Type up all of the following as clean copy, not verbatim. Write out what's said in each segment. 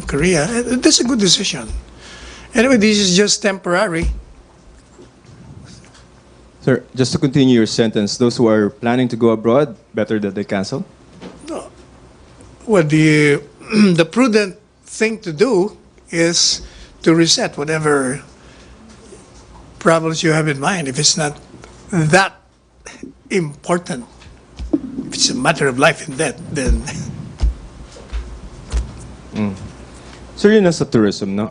Japan, Korea. That's a good decision. Anyway, this is just temporary. Sir, just to continue your sentence, those who are planning to go abroad, better that they cancel? Well, the the prudent thing to do is to reset whatever problems you have in mind. If it's not that important, if it's a matter of life and death, then Sir, yun nasa tourism, no?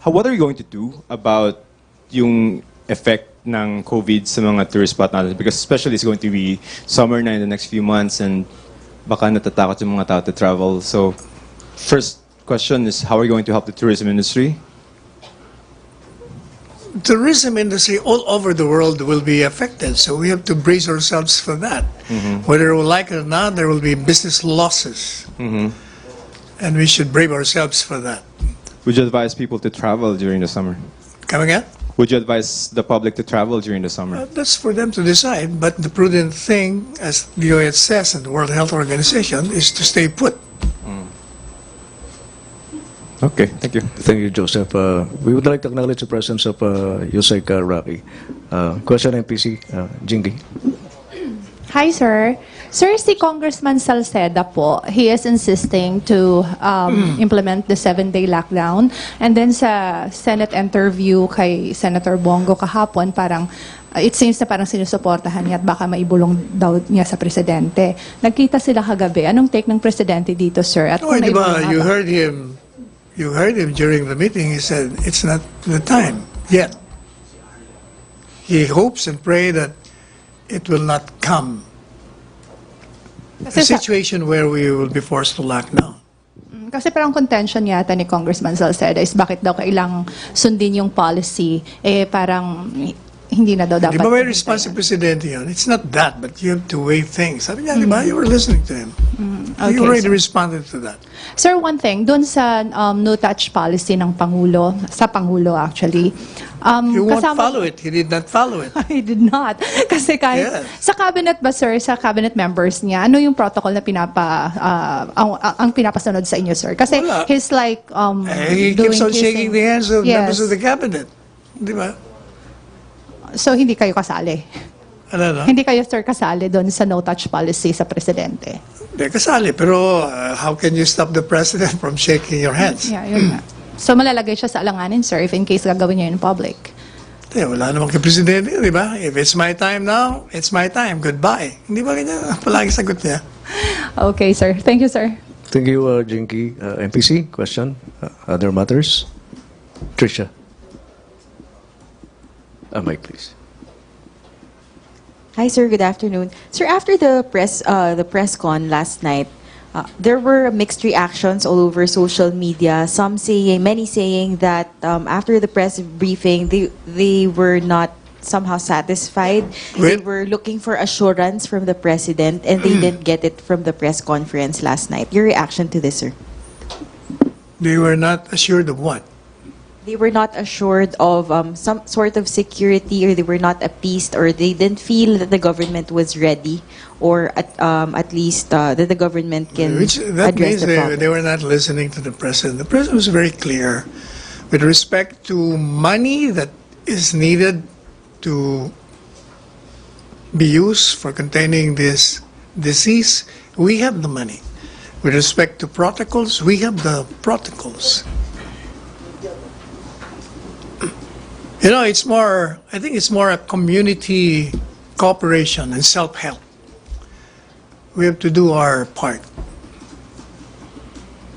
What are you going to do about yung effect ng COVID sa mga tourist spot natin? Because especially it's going to be summer na in the next few months and baka natatakot yung mga tao to travel. So, first question is, how are you going to help the tourism industry? tourism industry all over the world will be affected. So we have to brace ourselves for that. Whether we like it or not, there will be business losses. And we should brave ourselves for that. Would you advise people to travel during the summer? Come again? Would you advise the public to travel during the summer? That's for them to decide. But the prudent thing, as the OS says and the World Health Organization, is to stay put. Okay, thank you. Thank you, Joseph. We would like to acknowledge the presence of Yusek Rocky. Question MPC, Jingy. Hi, sir. Sir, si Congressman Salceda po, he is insisting to implement the 7-day lockdown. And then sa Senate interview kay Senator Bongo kahapon, parang it seems na parang sinusuportahan niya at baka maibulong daw niya sa presidente. Nagkita sila kagabi. Anong take ng presidente dito, sir? At Oh, di ba, you heard him during the meeting. He said, it's not the time yet. He hopes and prays that it will not come a situation where we will be forced to lock down. Kasi parang contention yata ni Congressman Salceda is bakit daw kailang sundin yung policy, parang hindi na daw dapat. Di ba may responsive presidente yun? It's not that, but you have to weigh things. Sabi niya, di ba, you were listening to him. Okay, You already sir. responded to that. Sir, one thing, dun sa no-touch policy ng Pangulo, sa Pangulo actually, You won't follow it. He did not follow it. I did not. Kasi kahit Yes. sa cabinet ba, sir, sa cabinet members niya, ano yung protocol na ang pinapasunod sa inyo, sir? Kasi Wala. he's like He keeps on shaking the hands of Yes. members of the cabinet. Di ba? So hindi kayo kasali. Ano, no? Hindi kayo, sir, kasali doon sa no-touch policy sa presidente. Hindi kasali, pero how can you stop the president from shaking your hands? Yeah, yun nga. So malalagay siya sa alanganin, sir, if in case gagawin niya in public. Wala namang kay presidente, di ba? If it's my time now, it's my time. Goodbye. Hindi ba ganyan? Palagi sagot niya. Okay, sir. Thank you, sir. Thank you, Jingy. MPC, question? Other matters? Tricia. Mike, please. Hi, sir. Good afternoon. Sir, after the press con last night, there were mixed reactions all over social media. Many saying that after the press briefing, they were not somehow satisfied. They were looking for assurance from the president, and they didn't get it from the press conference last night. Your reaction to this, sir? They were not assured of what? They were not assured of some sort of security, or they were not appeased, or they didn't feel that the government was ready, or at least that the government can That means address the problem. they were not listening to the president. The president was very clear with respect to money that is needed to be used for containing this disease. We have the money. With respect to protocols, we have the protocols. You know, I think it's more a community cooperation and self-help. We have to do our part.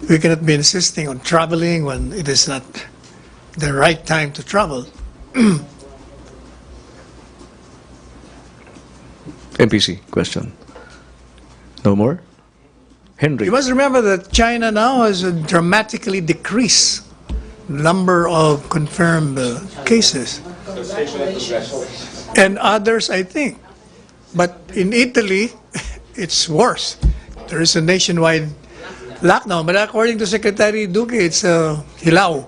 We cannot be insisting on traveling when it is not the right time to travel. MPC, question. No more? Henry. You must remember that China now has a dramatically decreased number of confirmed cases. And others, I think. But in Italy, it's worse. There is a nationwide lockdown. But according to Secretary Duque, it's hilaw.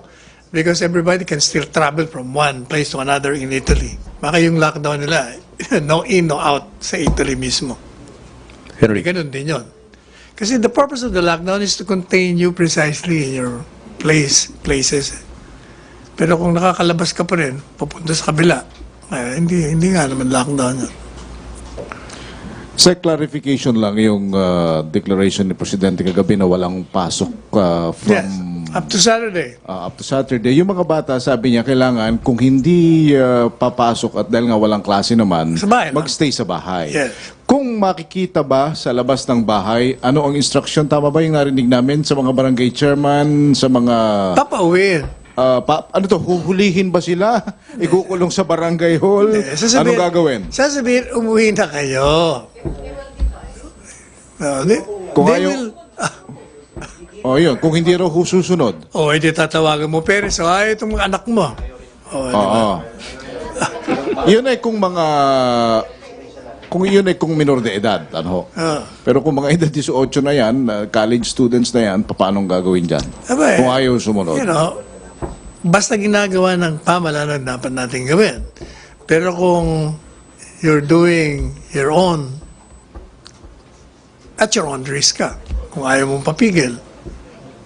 Because everybody can still travel from one place to another in Italy. Baka yung lockdown nila, no in, no out sa Italy mismo. Henry. Ganun din yun. Kasi the purpose of the lockdown is to contain you precisely in your places. Pero kung nakakalabas ka pa rin, pupunta sa kabila, hindi nga naman lockdown yun. Sa clarification lang yung declaration ni Presidente kagabi na walang pasok Yes, from up to Saturday. up to Saturday. Yung mga bata, sabi niya, kailangan kung hindi papasok at dahil nga walang klase naman, Sa bahay lang. magstay sa bahay. Yes. Kung makikita ba sa labas ng bahay, ano ang instruction? Tama ba yung narinig namin sa mga barangay chairman, sa mga... Papauwiin. ano to, huhulihin ba sila? Ikukulong sa barangay hall? Anong gagawin? Sasabihin, umuwi na kayo. Kung They ayaw- will, O yun, kung hindi raw susunod. hindi tatawagan mo, Peres, itong mga anak mo. Oo. Yun ay kung mga... Kung yun ay kung minor de edad, ano ho. Pero kung mga edad 18 na yan, college students na yan, paano gagawin dyan? Abay, Kung ayaw sumunod. Basta ginagawa ng pamahalaan dapat natin gawin. Pero kung you're doing your own, at your own risk ka. Kung ayaw mong papigil,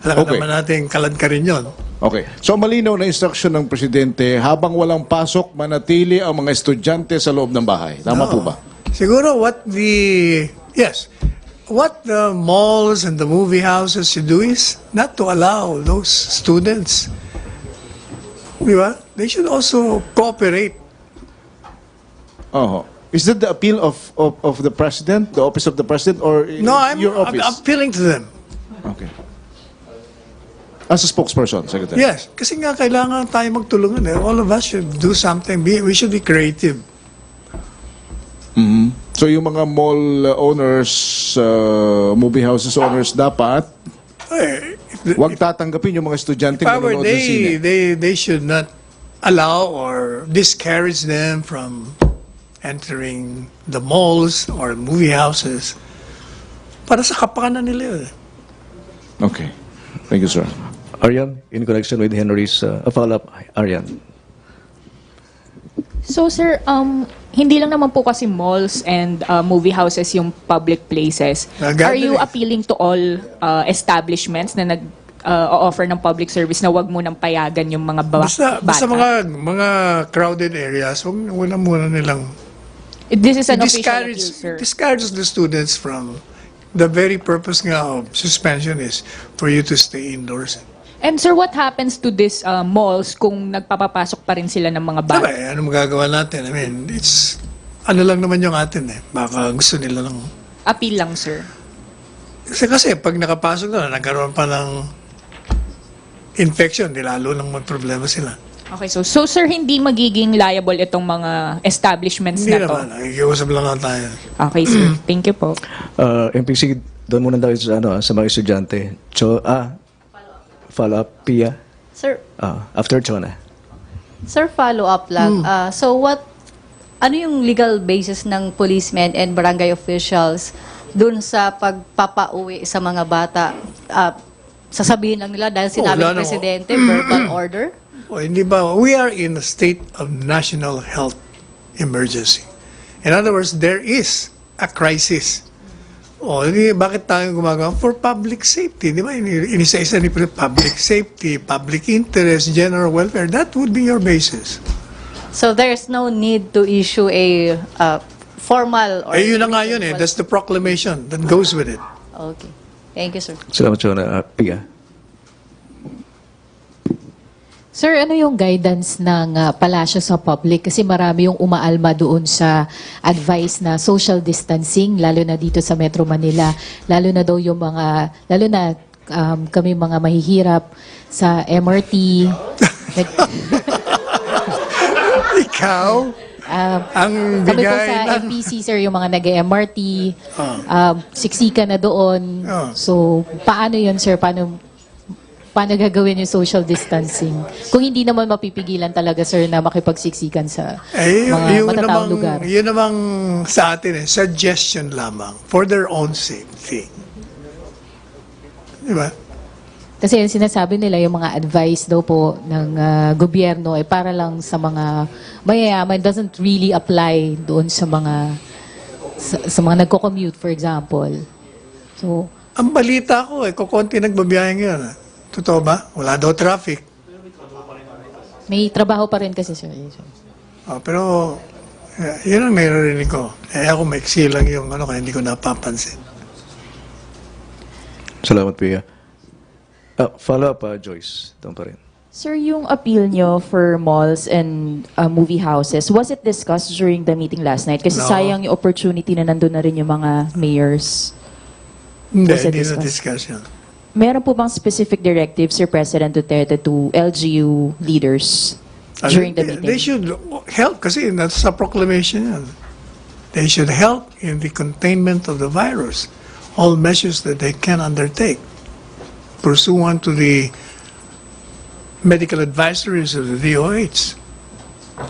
alam Okay. naman natin kalad ka rin yun. Okay. So malinaw na instruction ng Presidente, habang walang pasok, manatili ang mga estudyante sa loob ng bahay. Tama po ba? Siguro what the malls and the movie houses should do is not to allow those students. Di ba? They should also cooperate. Oo. Is that the appeal of the President, the office of the President, or No, I'm your office? appealing to them. Okay. As a spokesperson, Secretary. Yes, kasi nga kailangan tayo magtulungan. All of us should do something. We should be creative. So yung mga mall owners, movie houses owners, dapat wag tatanggapin yung mga estudyante If I were nanonood ng sine. they should not allow or discourage them from entering the malls or movie houses para sa kapakanan nila yun. Okay. Thank you, sir. Arian, in connection with Henry's follow-up, Arian. So sir, hindi lang naman po kasi malls and movie houses yung public places. Are you appealing to all establishments na nag-offer ng public service na wag mo nang payagan yung mga Basta bata? mga crowded areas, wag na muna nilang This is an official appeal, sir. discourage the students from the very purpose nga of suspension is for you to stay indoors. And sir, what happens to these malls kung nagpapapasok pa rin sila ng mga bata? Diba, ano magagawa natin? I mean, it's ano lang naman yung atin Baka gusto nila lang. Appeal lang, sir. Kasi pag nakapasok na, nagkaroon pa ng infection, lalo lang problema sila. Okay, so sir, hindi magiging liable itong mga establishments Hindi na to? naman, nakikiusap lang lang tayo. Okay, sir. Thank you po. MPC, doon muna tayo sa mga estudyante. Follow-up, Pia. Sir, After Chona. sir, follow-up lang. So ano yung legal basis ng policemen and barangay officials dun sa pagpapauwi sa mga bata? Sasabihin lang nila dahil sinabi wala ng na. Presidente, verbal order? Hindi ba, we are in a state of national health emergency. In other words, there is a crisis. Bakit tayo gumagawa? For public safety. Di ba? Inisa-isa ni public safety, public interest, general welfare. That would be your basis. So there's no need to issue a formal or... Yun na nga yun That's the proclamation that goes with it. Okay. Thank you, sir. Salamat, Chona. Pia. Sir, ano yung guidance ng palasyo sa public? Kasi marami yung umaalma doon sa advice na social distancing, lalo na dito sa Metro Manila. Lalo na daw yung mga, lalo na kami mga mahihirap sa MRT. Ikaw? Ang Sabi ko bigay sa ng... MPC, sir, yung mga nag-MRT, siksika na doon. So, paano yun, sir? Paano gagawin yung social distancing? Kung hindi naman mapipigilan talaga, sir, na makipagsiksikan sa mga matataong lugar. Yun namang sa atin suggestion lamang for their own safety. Di ba? Kasi yung sinasabi nila, yung mga advice daw po ng gobyerno ay para lang sa mga mayayaman, doesn't really apply doon sa mga nagko-commute, for example. So, Ang balita ko, kukonti nagbabiyahe ngayon. Totoo ba? Wala daw traffic. May trabaho pa rin kasi, sir. Pero, yun ang naririnig ko. Ako maiksi lang yung kaya hindi ko napapansin. Salamat, Pia. Follow-up, Joyce. Doon pa rin. Sir, yung appeal nyo for malls and movie houses, was it discussed during the meeting last night? Kasi No. sayang yung opportunity na nandun na rin yung mga mayors. Hindi Was it na discussed? discussion. Meron po bang specific directives, Sir President Duterte, to LGU leaders during the meeting? They should help kasi nasa proclamation yan. They should help in the containment of the virus. All measures that they can undertake pursuant to the medical advisories of the DOH.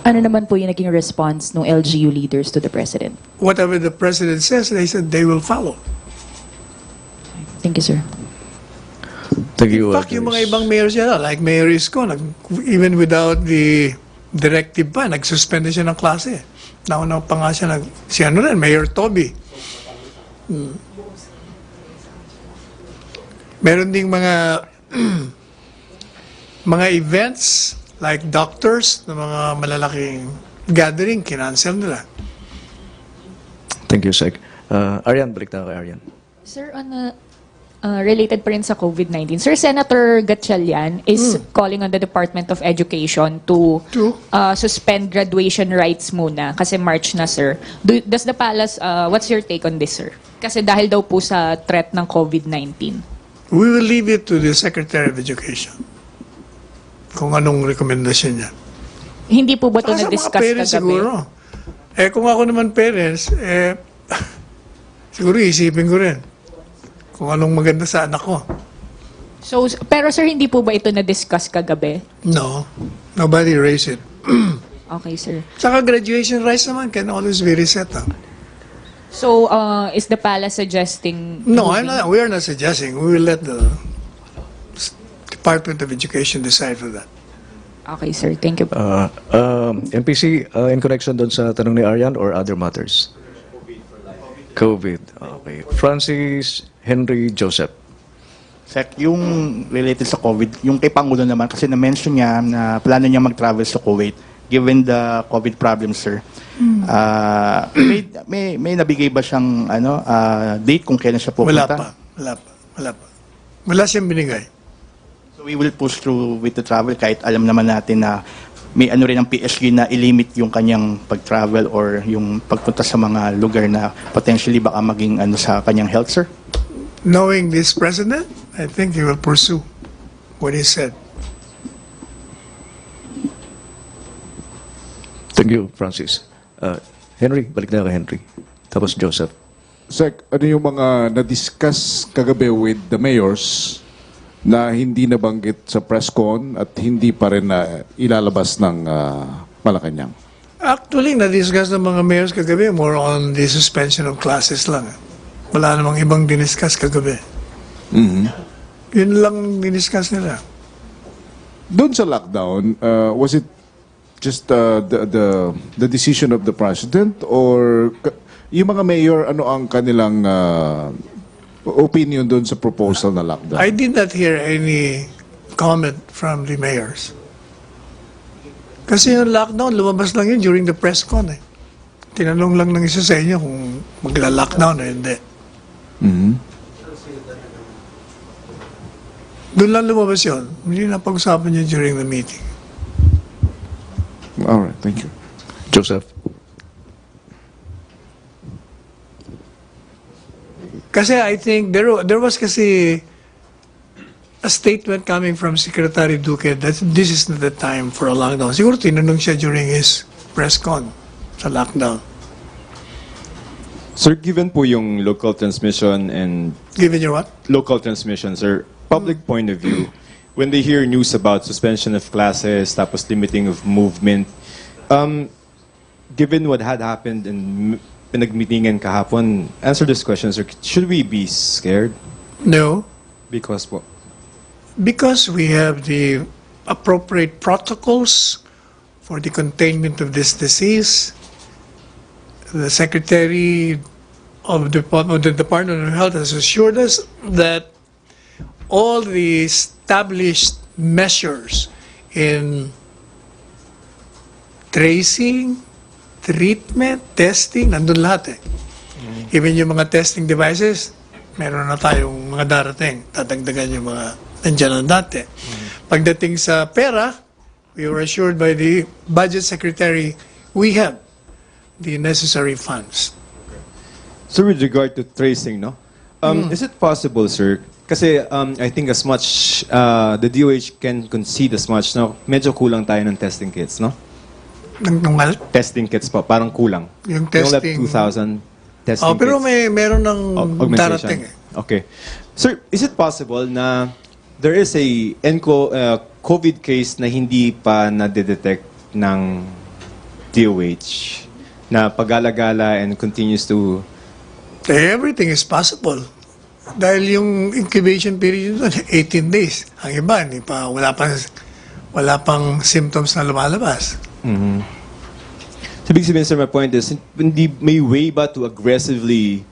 Ano naman po yung naging response ng LGU leaders to the President? Whatever the President says, they said they will follow. Thank you, sir. Thank you, In fact, yung mga Joyce. ibang mayors yan, like Mayor Isko, even without the directive pa, nagsuspend siya ng klase. Nauna pa nga siya, si ano rin, Mayor Toby. Meron ding mga mga events like doctors na mga malalaking gathering, kinancel nila. Thank you, Sec. Arian, balik na kay Arian. Sir, on related pa rin sa COVID-19, Sir, Senator Gatchalian is calling on the Department of Education to suspend graduation rights muna kasi March na, sir. Does the palace, what's your take on this, sir? Kasi dahil daw po sa threat ng COVID-19. We will leave it to the Secretary of Education kung anong rekomendasyon niya. Hindi po ba ito Sa mga na-discuss parents kagabi? siguro. Kung ako naman parents, siguro isipin ko rin kung anong maganda sa anak ko. So, pero sir, hindi po ba ito na-discuss kagabi? No, nobody raised it. Okay, sir. Saka graduation rights naman can always be reset. So, is the palace suggesting... No, we are not suggesting. We will let the Department of Education decide for that. Okay, sir. Thank you. MPC, in connection doon sa tanong ni Arian or other matters? COVID. Okay. Francis Henry Joseph. Sec, yung related sa COVID, yung kay Pangulo naman, kasi na-mention niya na plano niya mag-travel sa Kuwait given the COVID problem, sir. May nabigay ba siyang date kung kailan siya pupunta? Wala pa. Wala siyang binigay. So we will push through with the travel kahit alam naman natin na may rin ang PSG na ilimit yung kanyang pag-travel or yung pagpunta sa mga lugar na potentially baka maging sa kanyang health, sir? Knowing this president, I think he will pursue what he said. Thank you, Francis. Henry, balik na kay Henry. Tapos Joseph. Sec, ano yung mga na-discuss kagabi with the mayors na hindi nabanggit sa press con at hindi pa rin na ilalabas ng Malacañang? Actually, na-discuss ng mga mayors kagabi more on the suspension of classes lang. Wala namang ibang diniscuss kagabi. Yun lang diniscuss nila. Doon sa lockdown, was it just the decision of the president or yung mga mayor, ano ang kanilang opinion doon sa proposal na lockdown? I did not hear any comment from the mayors. Kasi yung lockdown, lumabas lang yun during the press con. Tinanong lang ng isa sa inyo kung magla-lockdown o hindi. Doon lang lumabas yun. Hindi na pag-usapan yun during the meeting. All right, thank you. Joseph. Kasi I think there was kasi a statement coming from Secretary Duque that this is not the time for a lockdown. Siguro tinanong siya during his press con sa lockdown. Sir, given po yung local transmission and Given your what? local transmission, sir, public point of view, when they hear news about suspension of classes, tapos limiting of movement, given what had happened in pinagmeetingan kahapon, answer this question, sir. Should we be scared? No, Because po? because we have the appropriate protocols for the containment of this disease. The Secretary of the Department of Health has assured us that all the established measures in tracing, treatment, testing, nandun lahat eh. Even yung mga testing devices, meron na tayong mga darating. Tatagdagan yung mga nandiyan na dati. Pagdating sa pera, we were assured by the Budget Secretary, we have the necessary funds. So with regard to tracing, no? Is it possible, sir? Kasi I think as much, the DOH can concede as much, no? Medyo kulang tayo ng testing kits, no? Testing kits pa, parang kulang. Yung We only have testing. 2,000 testing Oh, pero kits. meron ng Augmentation. darating eh. Okay. Sir, is it possible na there is a COVID case na hindi pa na-detect ng DOH na pag-alagala and continues to... Everything is possible. Dahil yung incubation period doon, 18 days. Ang iba, hindi pa, wala pang symptoms na lumalabas. So, big sabihin, sir, my point is, hindi may way ba to aggressively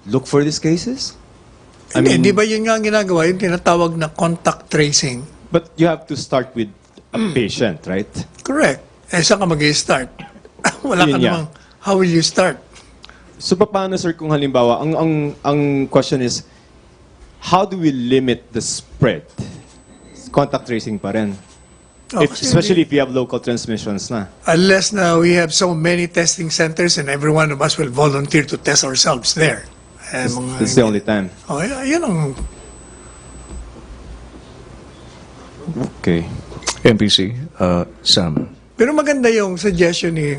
look for these cases? Hindi ba yun nga ang ginagawa, yung tinatawag na contact tracing? But you have to start with a patient, right? Correct. Eh, saan ka mag-i-start? Wala ka Yun nga. namang, how will you start? So, paano, sir, kung halimbawa, ang question is, how do we limit the spread? Contact tracing pa rin. Kasi Especially if you have local transmissions na. unless now we have so many testing centers and every one of us will volunteer to test ourselves there. Eh, That's the only time. Oh, yun ang... Okay. MPC, Sam. Pero maganda yung suggestion ni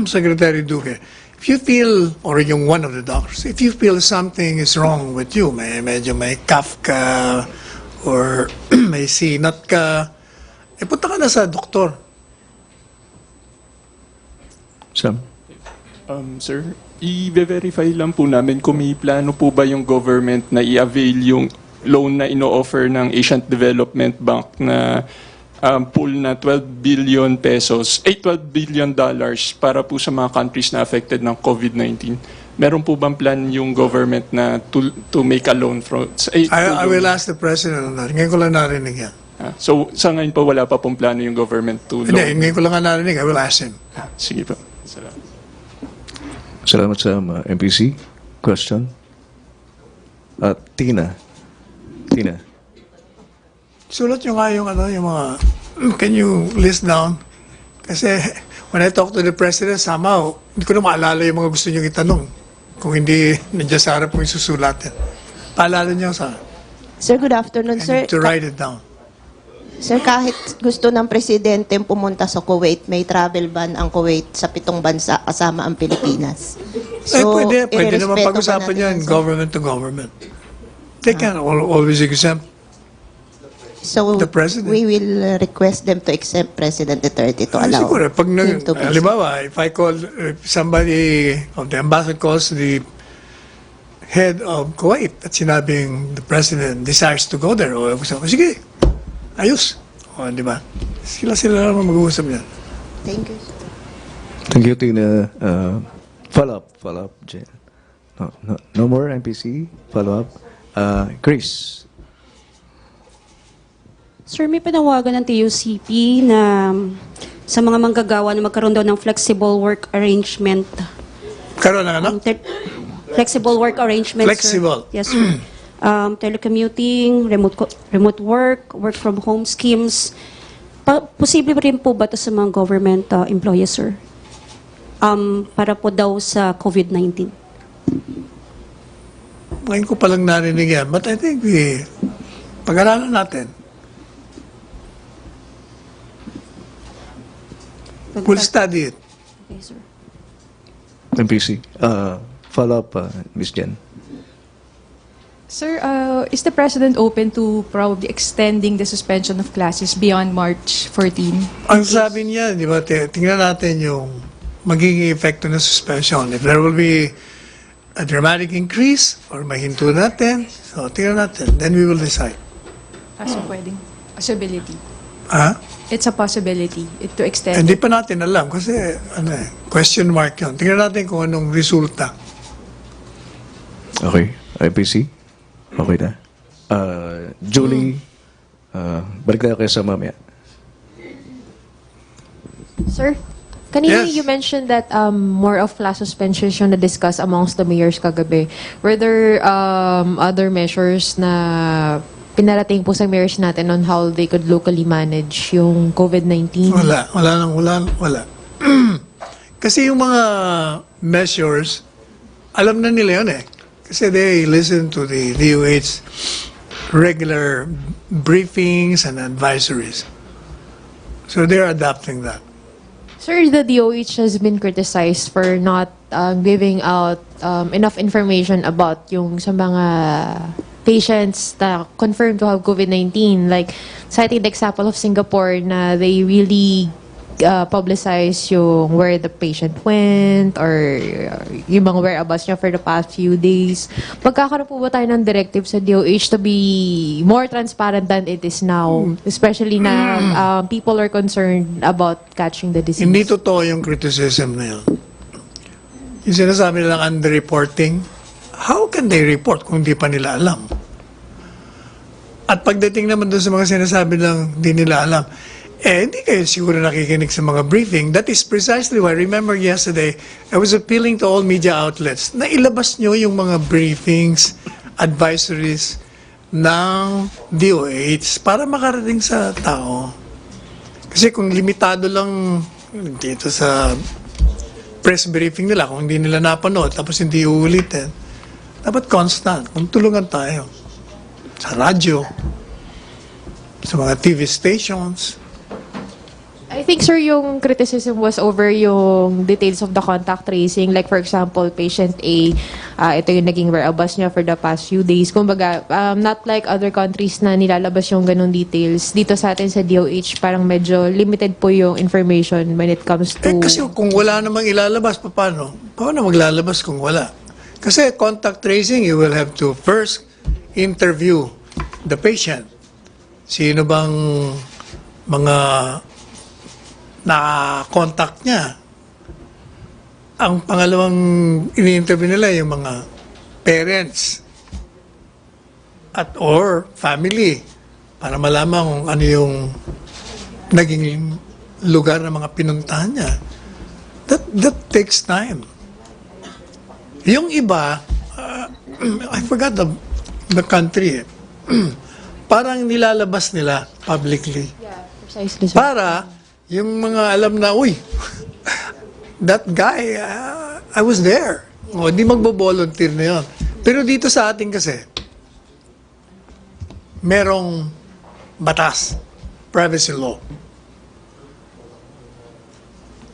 Secretary Duque. If you feel, or yung one of the doctors, if you feel something is wrong with you, medyo may cough ka, or may sinat ka, punta ka na sa doktor. Sam. Sir, i-verify lang po namin kung may plano po ba yung government na i-avail yung loan na ino-offer ng Asian Development Bank na pool na 12 billion pesos, 12 billion dollars para po sa mga countries na affected ng COVID-19. Meron po bang plan yung government na to make a loan from... I will ask the President on that. Ngayon ko lang narinig yan. So, sa ngayon po wala pa pong plano yung government to Hindi, loan? ngayon ko lang narinig. I will ask him. Sige po. Salamat. Salamat, Sam. MPC, question? Tina. Sulat nyo nga yung, yung mga... Can you list down? Kasi when I talk to the President, somehow, hindi ko na maalala yung mga gusto nyo itanong. Kung hindi nandiyan sa harap mo yung susulatin. Paalala nyo sa... Sir, good afternoon, I sir. need to write it down. Sir, kahit gusto ng presidente pumunta sa Kuwait, may travel ban ang Kuwait sa 7 bansa kasama ang Pilipinas. Pwede naman irerespeto ba pag-usapan natin yan, sir? government to government. They can always exempt. So, the president. we will request them to exempt President Duterte to allow Siguro, pag him to visit. halimbawa, if I call, if somebody of the ambassador calls the head of Kuwait at sinabing the president desires to go there, o gusto ko, sige, ayos. O, di ba? Sila lang mag-uusap yan. Thank you, sir. Thank you, Tina. Follow up, Jen. No more MPC? Follow up? Chris. Sir, may panawagan ng TUCP na sa mga manggagawa na magkaroon daw ng flexible work arrangement. Karoon na ano? Flexible work arrangement, Flexible. sir. Yes, sir. Telecommuting, remote work from home schemes. Posible rin po ba ito sa mga government employees, sir? Para po daw sa COVID-19. Ngayon ko palang narinig yan. But I think pag-aralan natin. We'll study it. Okay, sir. MPC. Follow up, Ms. Jen. Sir, is the President open to probably extending the suspension of classes beyond March 14? Ang sabi niya, di ba, tingnan natin yung magiging epekto ng suspension. If there will be a dramatic increase or mahinto natin, so tingnan natin, then we will decide. Kaso pwedeng. Possibility. It's a possibility to extend. Hindi pa natin alam kasi question mark yun. Tingnan natin kung anong resulta. Okay. MPC? Okay na. Julie, balik tayo kayo sa mamaya. Sir, kanina Yes. you mentioned that more of class suspensions yung na-discuss amongst the mayors kagabi. Were there other measures na pinarating po sa mayors natin on how they could locally manage yung COVID-19? Wala. Kasi yung mga measures, alam na nila yun eh. Kasi they listen to the DOH regular briefings and advisories. So they're adapting that. Sir, the DOH has been criticized for not giving out enough information about yung sa mga patients na confirmed to have COVID-19. Like, citing the example of Singapore na they really publicize yung where the patient went or yung mga whereabouts niya for the past few days. Magkakaroon po ba tayo ng directive sa DOH to be more transparent than it is now? Especially na people are concerned about catching the disease. Hindi totoo yung criticism na yun. Yung sinasabi nilang underreporting, how can they report kung di pa nila alam? At pagdating naman doon sa mga sinasabi lang di nila alam, hindi kayo siguro nakikinig sa mga briefing. That is precisely why, remember yesterday, I was appealing to all media outlets na ilabas nyo yung mga briefings, advisories ng DOH para makarating sa tao. Kasi kung limitado lang dito sa press briefing nila, kung hindi nila napanood, tapos hindi uulitin, dapat constant. Kung tulungan tayo sa radyo, sa mga TV stations. I think, sir, yung criticism was over yung details of the contact tracing. Like, for example, patient A, ito yung naging whereabouts niya for the past few days. Kumbaga, not like other countries na nilalabas yung ganun details. Dito sa atin sa DOH, parang medyo limited po yung information when it comes to... Kasi kung wala namang ilalabas, paano? Paano maglalabas kung wala? Kasi contact tracing, you will have to first interview the patient. Sino bang mga na-contact niya? Ang pangalawang ini-interview nila yung mga parents at or family para malaman kung ano yung naging lugar ng mga pinuntahan niya. That takes time. Yung iba, I forgot the country. Parang nilalabas nila publicly. Yeah, precisely, sir. Para yung mga alam na, uy, that guy, I was there. O, di magbo-volunteer na yun. Pero dito sa atin kasi, merong batas, privacy law.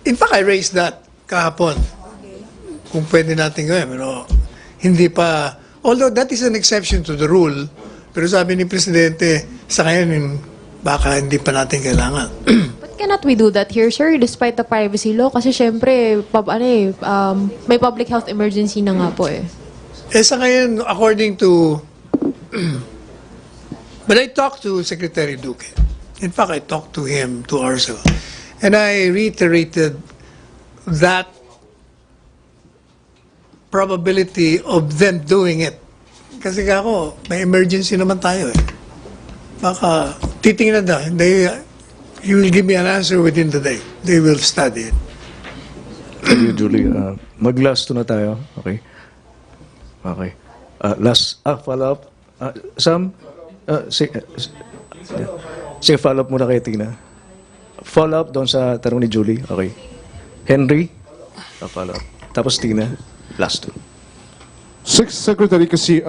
In fact, I raised that kahapon. Kung pwede natin gawin, pero hindi pa, although that is an exception to the rule, pero sabi ni Presidente, sa ngayon, baka hindi pa natin kailangan. But cannot we do that here, sir, despite the privacy law? Kasi syempre, may public health emergency na nga po eh. Sa ngayon, according to... But I talked to Secretary Duque. In fact, I talked to him 2 hours ago. And I reiterated that probability of them doing it. Kasi ako, may emergency naman tayo eh. Baka titingnan na. You will give me an answer within the day. They will study it. Thank you, Julie. Mag-last na tayo. Okay. Okay. Follow-up. Sam? Sige, follow-up muna kay Tina. Follow-up doon sa tanong ni Julie. Okay. Henry? Follow-up. Tapos Tina, last two. Secretary, kasi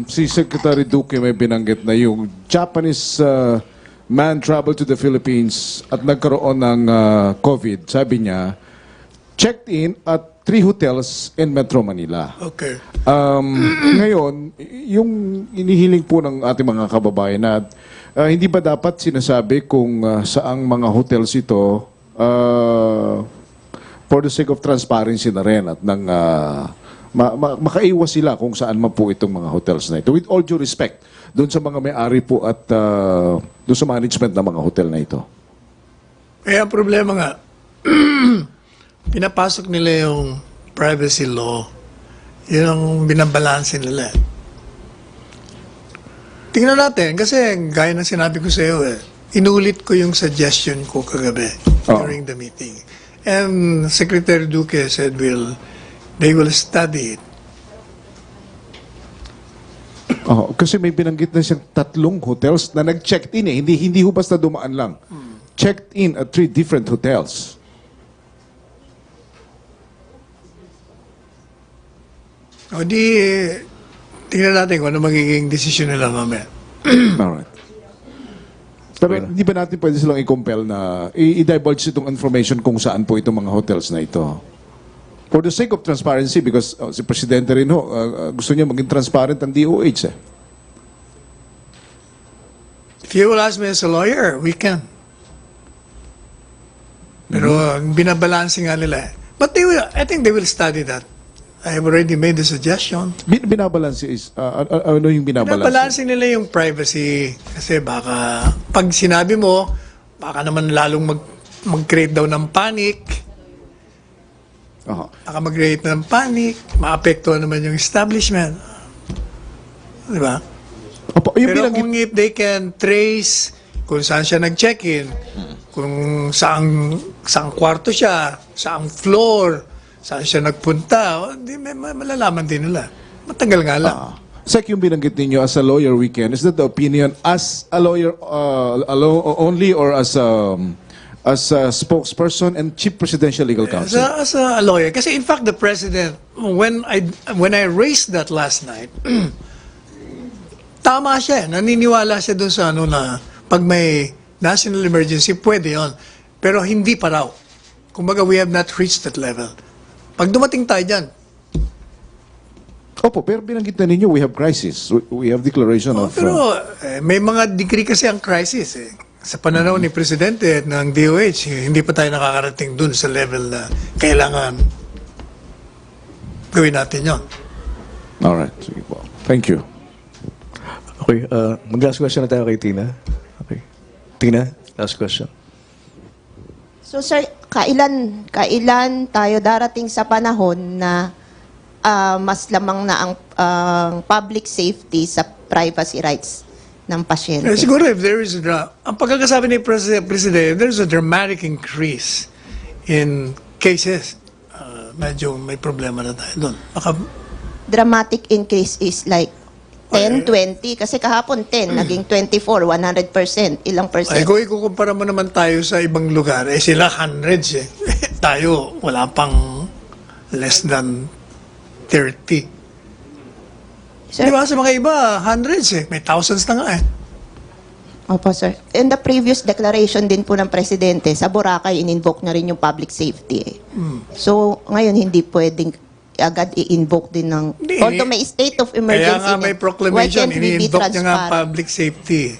si Secretary Duque may binanggit na yung Japanese man traveled to the Philippines at nagkaroon ng COVID. Sabi niya, checked in at 3 hotels in Metro Manila. Okay. Ngayon, yung inihiling po ng ating mga kababayan na hindi ba dapat sinasabi kung saang mga hotels ito for the sake of transparency na rin at ng makaiwas sila kung saan man po itong mga hotels na ito. With all due respect, doon sa mga may-ari po at doon sa management ng mga hotel na ito. Kaya ang problema nga, pinapasok nila yung privacy law. Yun ang binabalansin nila. Tingnan natin, kasi gaya ng sinabi ko sa iyo, inulit ko yung suggestion ko kagabi during the meeting. And Secretary Duque said they will study it. Oh, kasi may binanggit na siyang 3 hotels na nag-checked in eh. Hindi ho basta dumaan lang. Checked in at 3 different hotels. O di, tingnan natin kung ano magiging desisyon nila mamaya. Alright. Pero hindi ba natin pwede silang i-compel na i-divulge itong information kung saan po itong mga hotels na ito? For the sake of transparency, because si Presidente rin ho, gusto niya maging transparent ang DOH eh. If you will ask me as a lawyer, we can. Pero binabalanse nga nila eh. But I think they will study that. I have already made the suggestion. Binabalanse is, ano yung binabalanse? Binabalanse nila yung privacy. Kasi baka, pag sinabi mo, baka naman lalong mag-create daw ng panic. Baka mag-create ng panic, maapektuhan naman yung establishment. Di ba? Pero kung if they can trace kung saan siya nag-check-in, kung saang kwarto siya, saang floor, saan siya nagpunta, malalaman din nila. Matagal nga lang. Sek, yung binanggit ninyo as a lawyer weekend, is that the opinion as a lawyer only or as a spokesperson and chief presidential legal counsel? As a lawyer. Kasi in fact, the president, when I raised that last night, tama siya. Naniniwala siya doon sa na pag may national emergency, pwede yon. Pero hindi pa raw. Kumbaga, we have not reached that level. Pag dumating tayo dyan. Opo, pero binanggit na ninyo, we have crisis. We have declaration of... Pero may mga degree kasi ang crisis eh. Sa pananaw ni Presidente at ng DOH, hindi pa tayo nakakarating dun sa level na kailangan gawin natin yon. Alright, sige po. Thank you. Okay, mag-last question na tayo kay Tina. Okay. Tina, last question. So sir, kailan tayo darating sa panahon na mas lamang na ang public safety sa privacy rights ng pasyente? Siguro if there is ang pagkakasabi ni Presidente, there's a dramatic increase in cases, medyo may problema na tayo doon. Dramatic increase is like 10, 20, kasi kahapon 10, naging 24, 100%. Ilang percent? Ay, kung ikukumpara mo naman tayo sa ibang lugar, sila hundreds eh. Tayo, wala pang less than 30. Sir, Di ba sa mga iba, hundreds eh. May thousands na nga eh. Opo, sir. In the previous declaration din po ng Presidente, sa Boracay, in-invoke na rin yung public safety eh. So, ngayon hindi pwedeng agad i-invoke din ng... Although may state of emergency. Kaya nga may proclamation, ini-invoke niya nga public safety.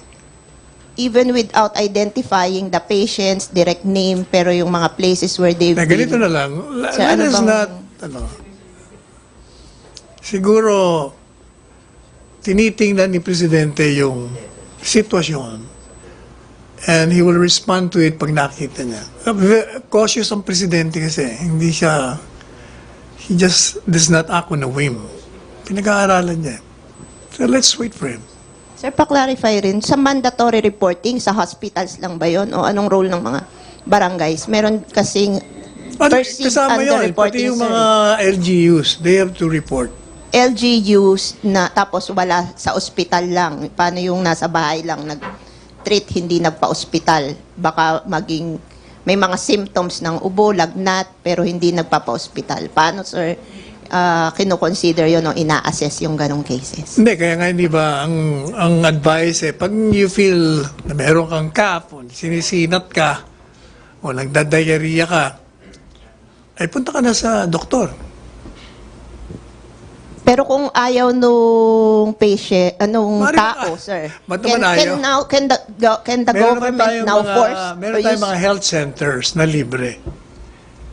Even without identifying the patients, direct name, pero yung mga places where they've been... Ganito na lang. Let us not... Siguro, tinitingnan ni Presidente yung sitwasyon and he will respond to it pag nakita niya. Cautious ang Presidente kasi. Hindi siya... He just does not act on a whim. Pinag-aaralan niya. So let's wait for him. Sir, pa-clarify rin, sa mandatory reporting, sa hospitals lang ba yun? O anong role ng mga barangays? Meron kasing perceived kasama yun, under-reporting, pati yung sir. mga LGUs, they have to report. LGUs na tapos wala sa ospital lang. Paano yung nasa bahay lang nag-treat, hindi nagpa-ospital? Baka maging may mga symptoms ng ubo, lagnat, pero hindi nagpapa-ospital. Paano, sir, kino-consider yun o ina-assess yung ganong cases? Hindi, kaya nga hindi ba, ang advice pag you feel na meron kang cough, o sinisinat ka, o nagdadiarrhea ka, ay punta ka na sa doktor. Pero kung ayaw nung patient, tao, sir, can the government now force? Meron tayong mga health centers na libre.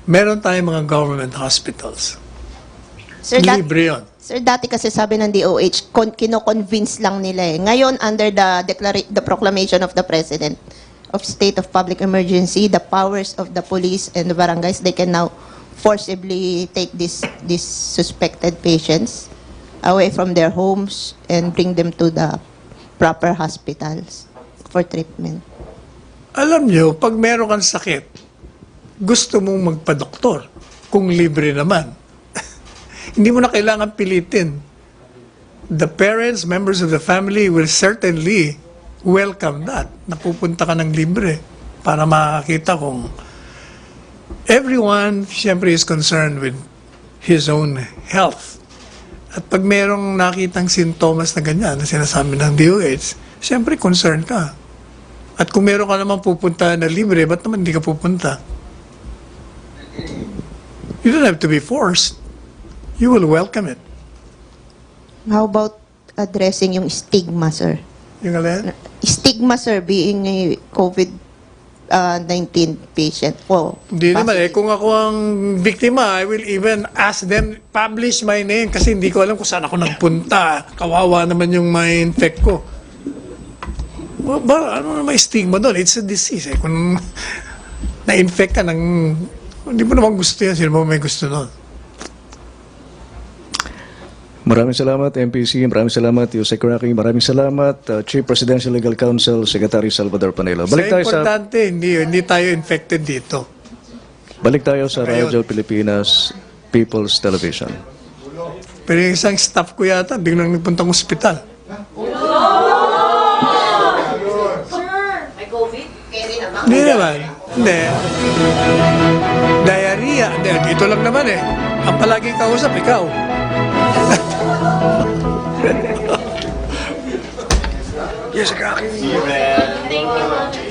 Meron tayong mga government hospitals. Sir, libre yun. Sir, dati kasi sabi ng DOH, kino-convince lang nila eh. Ngayon, under the proclamation of the President of State of Public Emergency, the powers of the police and the barangays, they can now forcibly take these suspected patients away from their homes and bring them to the proper hospitals for treatment. Alam nyo, pag meron kang sakit, gusto mong magpa-doktor kung libre naman. Hindi mo na kailangan pilitin. The parents, members of the family will certainly welcome that. Napupunta ka ng libre para makakita kung everyone, siyempre, is concerned with his own health. At pag merong nakitang sintomas na ganyan, na sinasabi ng DOH, siyempre, concerned ka. At kung meron ka naman pupunta na libre, ba't naman hindi ka pupunta? You don't have to be forced. You will welcome it. How about addressing yung stigma, sir? Yung alin? Stigma, sir, being a COVID-19 patient. Oh, Hindi naman eh. Kung ako ang biktima, I will even ask them, publish my name kasi hindi ko alam kung saan ako nagpunta. Kawawa naman yung may infect ko. Ano na may stigma doon? It's a disease eh. Kung na-infect ka ng... Hindi mo naman gusto yan. Sino mo may gusto doon? Maraming salamat, MPC. Maraming salamat, Yusek Rocky. Maraming salamat, Chief Presidential Legal Counsel, Secretary Salvador Panelo. Balik tayo sa... importante, hindi tayo infected dito. Balik tayo sa Radyo Pilipinas People's Television. Pero yung isang staff ko yata, biglang nagpuntang ospital. Hindi naman. Hindi. Diarrhea. Hindi, dito lang naman eh. Ang palaging kausap, ikaw. Yes, Kaki. Thank you.